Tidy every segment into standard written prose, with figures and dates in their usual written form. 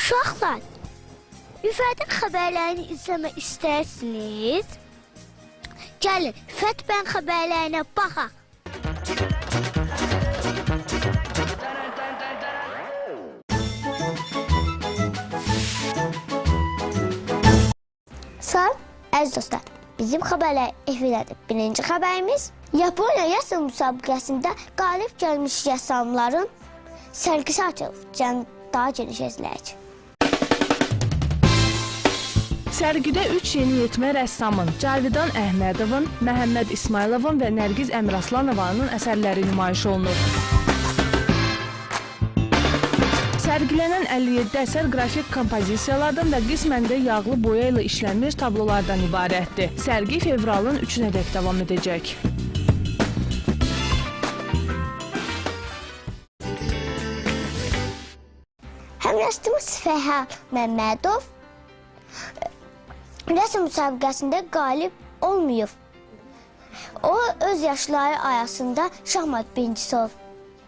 Uşaqlar, İFədin xəbərlərini izləmək istərsiniz? Gəlin, İFəd bən xəbərlərinə baxaq. Salam, əziz dostlar. Bizim xəbərlər efirədir. Birinci xəbərimiz, Yaponiya rəsm müsabiqəsində qalib gəlmiş rəssamların sərgisi açılıb. Daha geniş izləyək. Sərgidə 3 yeniyetmə rəssamın Cavidan Əhmədovun, Məhəmməd İsmayılovun və Nərgiz Əmiraslanovanın əsərləri nümayiş olunur. Sərgilənən 57 əsər qrafik kompozisiyalardan və qismən də yağlı boya ilə işlənmiş tablolardan ibarətdir. Sərgi fevralın 3-ədək davam edəcək. Həmrəssamımız Fərhad Məmmədov rəsm müsabiqəsində qalib olmayıb. O, öz yaşları arasında şahmat birincisi olub.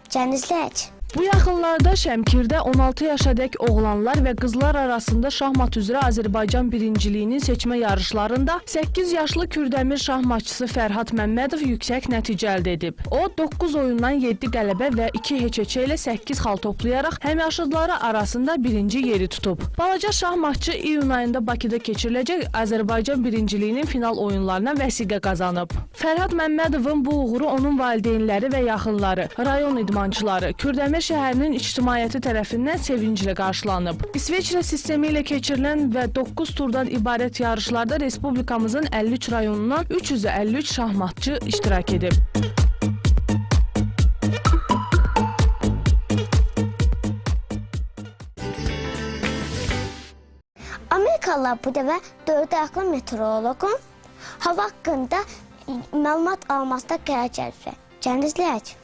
Cənizləyək. Bu yaxınlarda Şəmkirdə 16 yaşadək oğlanlar və qızlar arasında şahmat üzrə Azərbaycan birinciliyinin seçmə yarışlarında 8 yaşlı Kürdəmir şahmatçısı Fərhad Məmmədov yüksək nəticə əldə edib. O, 9 oyundan 7 qələbə və 2 heçeçə ilə 8 xal toplayaraq həmyaşıdları arasında birinci yeri tutub. Balaca şahmatçı iyun ayında Bakıda keçiriləcək Azərbaycan birinciliyinin final oyunlarına vəsiqə qazanıb. Fərhad Məmmədovun bu uğuru onun valideynləri və yaxınları, rayon idmançıları, Kürdəmir şəhərinin ictimaiyyəti tərəfindən sevinclə qarşılanıb. İsveçrə sistemi ilə keçirilən və 9 turdan ibarət yarışlarda Respublikamızın 53 rayonundan 353 şahmatçı iştirak edib. Amerikalılar bu dəfə 4 ayaqlı meteoroloqun hava haqqında məlumat almasında qərar gəliblər. Cənizləyək.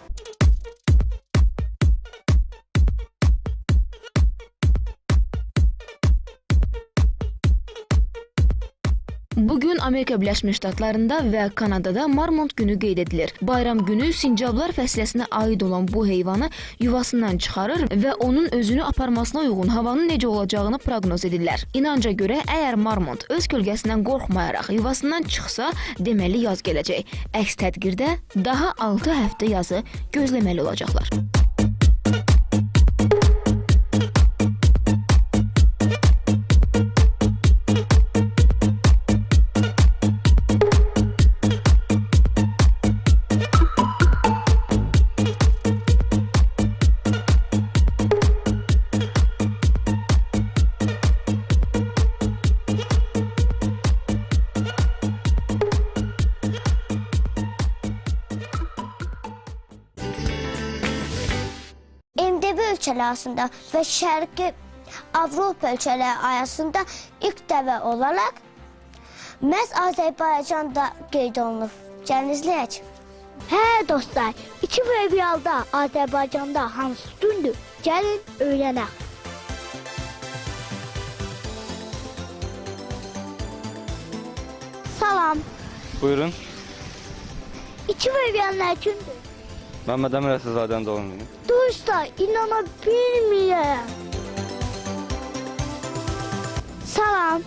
Bugün Amerika Birləşmiş Ştatlarında və Kanadada Marmont günü qeyd edilir. Bayram günü sincablar fəsiləsinə aid olan bu heyvanı yuvasından çıxarır və onun özünü aparmasına uyğun havanın necə olacağını proqnoz edirlər. İnanca görə, əgər Marmont öz kölgəsindən qorxmayaraq yuvasından çıxsa, deməli yaz gələcək. Əks təqdirdə daha 6 həftə yazı gözləməli olacaqlar. MDB ölkələri arasında və Şərqi Avropa ölkələri arasında ilk dəfə olaraq məhz Azərbaycanda qeyd olunub. Cənizləyək. Hə dostlar, 2 fevralda Azərbaycanda hansı gündür? Gəlin öyrənək. Salam. Buyurun. 2 fevral nə gündür? Məhəmməd Əmir Əsədzadən doğum günü. Dostlar, inana bilmirəm. Salam.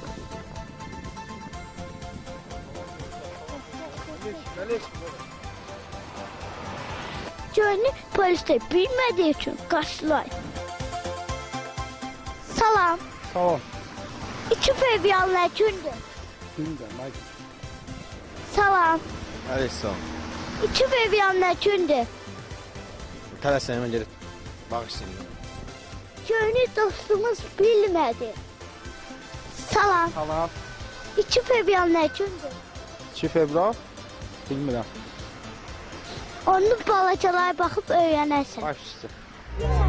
Görünür, polisdə bilmədiyi üçün qaçdılar. Salam. Salam. 2 fevral nə gündür? Gündə, Salam. Əleyhissalam. 2 fevral nə gündür? Tələsən, mən gedib bağışlayın. Görünür, dostumuz bilmədi. Salam. Salam. 2 fevral nə gündür? 2 fevral? Bilmirəm. Onu balacalara baxıb öyrənərsən. Baş üstü.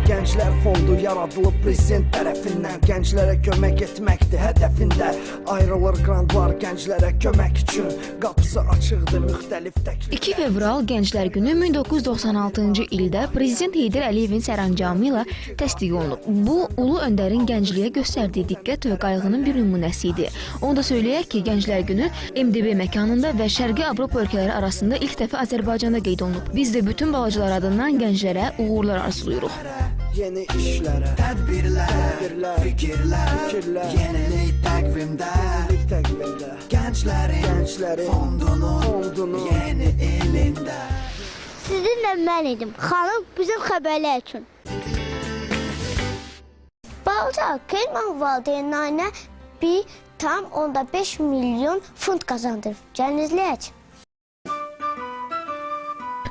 Gənclər fondu yaradılıb prezident tərəfindən. Gənclərə kömək etməkdir hədəfində. Ayrılır qrantlar gənclərə kömək üçün. Qapısı açıqdır müxtəlif təkliflər. 2 fevral Gənclər Günü 1996-cı ildə Prezident Heydər Əliyevin sərəncamı ilə təsdiq olunub. Bu, Ulu Öndərin gəncliyə göstərdiyi diqqət və qayğının bir nümunəsi idi. Onu da söyləyək ki, Gənclər Günü MDB məkanında və Şərqi Avropa ölkələri arasında ilk dəfə Azərbaycanda qeyd olunub. Biz də bütün balacalar adından gənclərə uğurlar arzulayırıq. Yeni işlərə, tədbirlər, fikirlər, yenilik təqvimdə, gənclərin fondunun yeni ilində. Sizinlə mən idim. Xanım bizim xəbərlər üçün. Balaca Kelman valideynlərinə 1,5 milyon funt qazandırıb. Gəlin izləyək.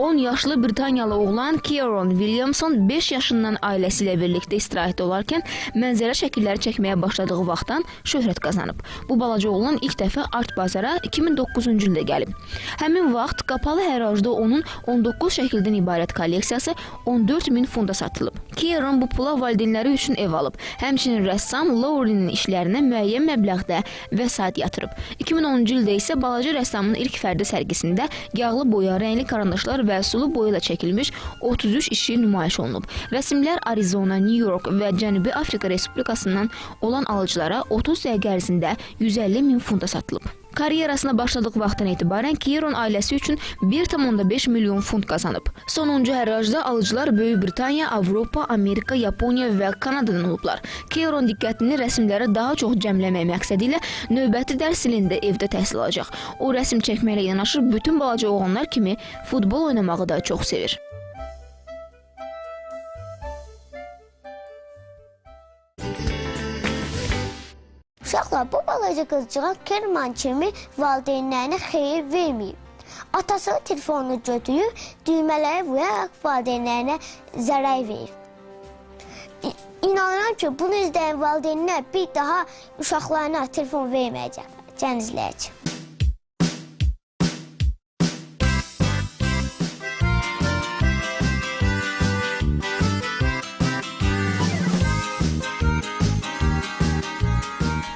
10 yaşlı Britaniyalı oğlan Kieran Williamson 5 yaşından ailəsi ilə birlikdə istirahətdə olarkən mənzərə şəkilləri çəkməyə başladığı vaxtdan şöhrət qazanıb. Bu balaca oğlan ilk dəfə Art Bazara 2009-cu ildə gəlib. Həmin vaxt qapalı hərrajda onun 19 şəkildən ibarət kolleksiyası 14.000 funta satılıb. Kieran bu pula valideynləri üçün ev alıb. Həmçinin rəssam Laurie'nin işlərinə müəyyən məbləğdə vəsait yatırıb. 2010-cu ildə isə balaca rəssamın ilk fərdi sərgisində yağlı boya, rəngli karandaşlar və sulu boya ilə çəkilmiş 33 işi nümayiş olunub. Rəsmlər Arizona, New York və Cənubi Afrika Respublikasından olan alıcılara 30 dəqiqə ərzində 150.000 funta satılıb. Karyerasına başladığı vaxtdan etibarən Kieran ailəsi üçün 1,5 milyon funt qazanıb. Sonuncu hərrajda alıcılar Böyük Britaniya, Avropa, Amerika, Yaponiya və Kanadadan olublar. Kieran diqqətini rəsmlərə daha çox cəmləmək məqsədi ilə növbəti dərs ilində evdə təhsil alacaq. O rəsm çəkməklə yanaşı bütün balaca oğlanlar kimi futbol oynamağı da çox sevir. Uşaqlar, bu balaca qızcığa Kelman kimi valideynlərinə xeyir verməyib. Atasının telefonunu götürüb, düymələri vuraraq valideynlərinə zərər verir. İnanıram ki, bunu izləyən valideynlər bir daha uşaqlarına telefon verməyəcək. Gəlin izləyək.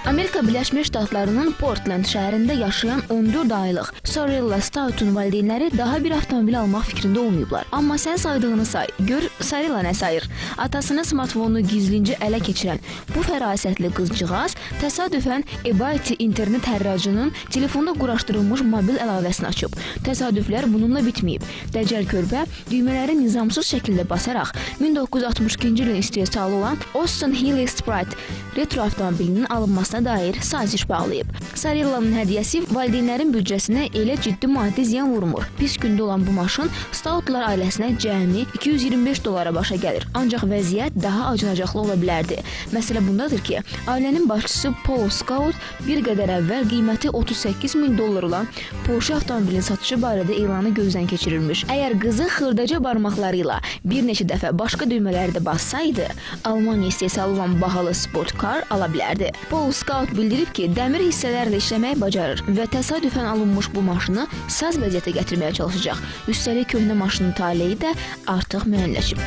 Amerika Birləşmiş Ştatlarının Portland şəhərində yaşayan 14 aylıq Sarilla Stout'un valideynləri daha bir avtomobil almaq fikrində olmayıblar. Amma sən saydığını say, gör Sarilla nə sayır. Atasının smartfonunu gizlincə ələ keçirən bu fərasətli qızcığaz təsadüfən eBay internet hərracının telefonda quraşdırılmış mobil əlavəsini açıb. Təsadüflər bununla bitməyib. Dəcəl körpə düymələri nizamsız şəkildə basaraq 1962-ci ilin istehsalı olan Austin Healey Sprite retro avtomobilinin alınmasına dair saziş bağlayıb. Sarilla'nın hədiyyəsi valideynlərin büdcəsinə elə ciddi maddi ziyan vurmur. Pis gündə olan bu maşın Stoutlar ailəsinə cəmi $225 başa gəlir. Ancaq vəziyyət daha acınacaqlı ola bilərdi. Məsələ bundadır ki, ailənin başçısı Paul Scout bir qədər əvvəl qiyməti $38.000 olan Porsche avtomobilin satışı barədə elanı gözdən keçirilmiş. Əgər qızı xırdaca barmaqları ilə bir neçə dəfə başqa düymələri də bassaydı, Almaniya istehsalı olan bahalı sport car ala bilərdi. Paul Scout bildirib ki, dəmir hissələrlə işləməyi bacarır və təsadüfən alınmış bu maşını saz vəziyyətə gətirməyə çalışacaq. Üstəlik köhnə maşının taleyi də artıq müəyyənləşib.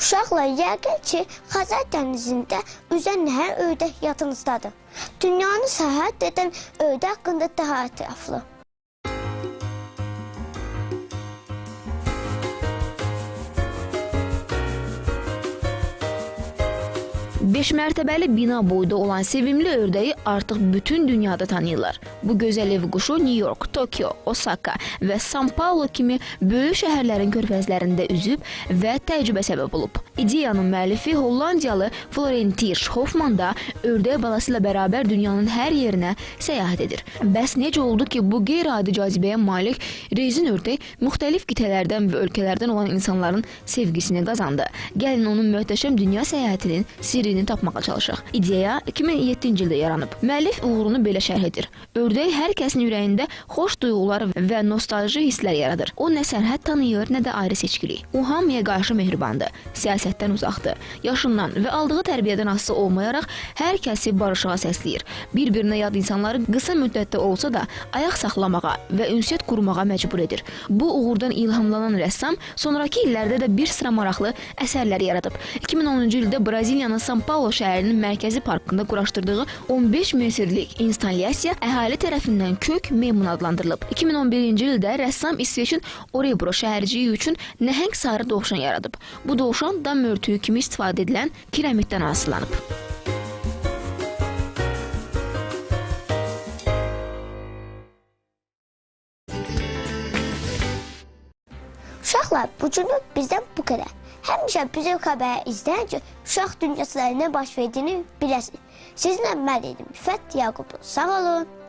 Uşaqlar, yəqin ki, Xəzər dənizində üzən nəhər ördək yadınızdadır. Dünyanı səyahət edən ördək haqqında daha ətraflı. 5 mərtəbəli bina boyda olan sevimli ördəyi artıq bütün dünyada tanıyırlar. Bu gözəl ev quşu New York, Tokyo, Osaka və São Paulo kimi böyük şəhərlərin körfəzlərində üzüb və təcrübə səbəb olub. İdeyanın müəllifi Hollandiyalı Florentius Hofman da ördək balası ilə bərabər dünyanın hər yerinə səyahət edir. Bəs necə oldu ki, bu qeyri-adi cazibəyə malik rezin ördək müxtəlif qitələrdən və ölkələrdən olan insanların sevgisini qazandı? Gəlin onun möhtəşəm dünya səyahətinin sirrini tapmağa çalışaq. İdeya 2007-ci ildə yaranıb. Müəllif uğurunu belə şərh edir. Ördək hər kəsin ürəyində xoş duyğular və nostalji hisslər yaradır. O nə sərhəd tanıyır, nə də ayrı seçkilik. O hamıya qarşı mehribandır, siyasətdən uzaqdır. Yaşından və aldığı tərbiyədən asılı olmayaraq hər kəsi barışığa səsləyir. Bir-birinə yad insanları qısa müddətdə olsa da ayaq saxlamağa və ünsiyyət qurmağa məcbur edir. Bu uğurdan ilhamlanan rəssam sonrakı illərdə də bir sıra maraqlı əsərlər yaradıb. 2010-cu ildə Braziliyanın São Paulo şəhərinin mərkəzi parkında quraşdırdığı 15 metrlik instalyasiya əhali tərəfindən kök meymun adlandırılıb. 2011-ci ildə rəssam İsveçin Orebro şəhərciyi üçün nəhəng sarı dovşan yaradıb. Bu dovşan dam örtüyü kimi istifadə edilən kiremitdən hazırlanıb. Uşaqlar, bu günlük bizdən bu qədər. Həmişə bizim xəbəri izləyin ki, uşaq dünyasında nə baş verdiyini biləsiniz. Sizinlə mən idim, Fət Yaqublu. Sağ olun.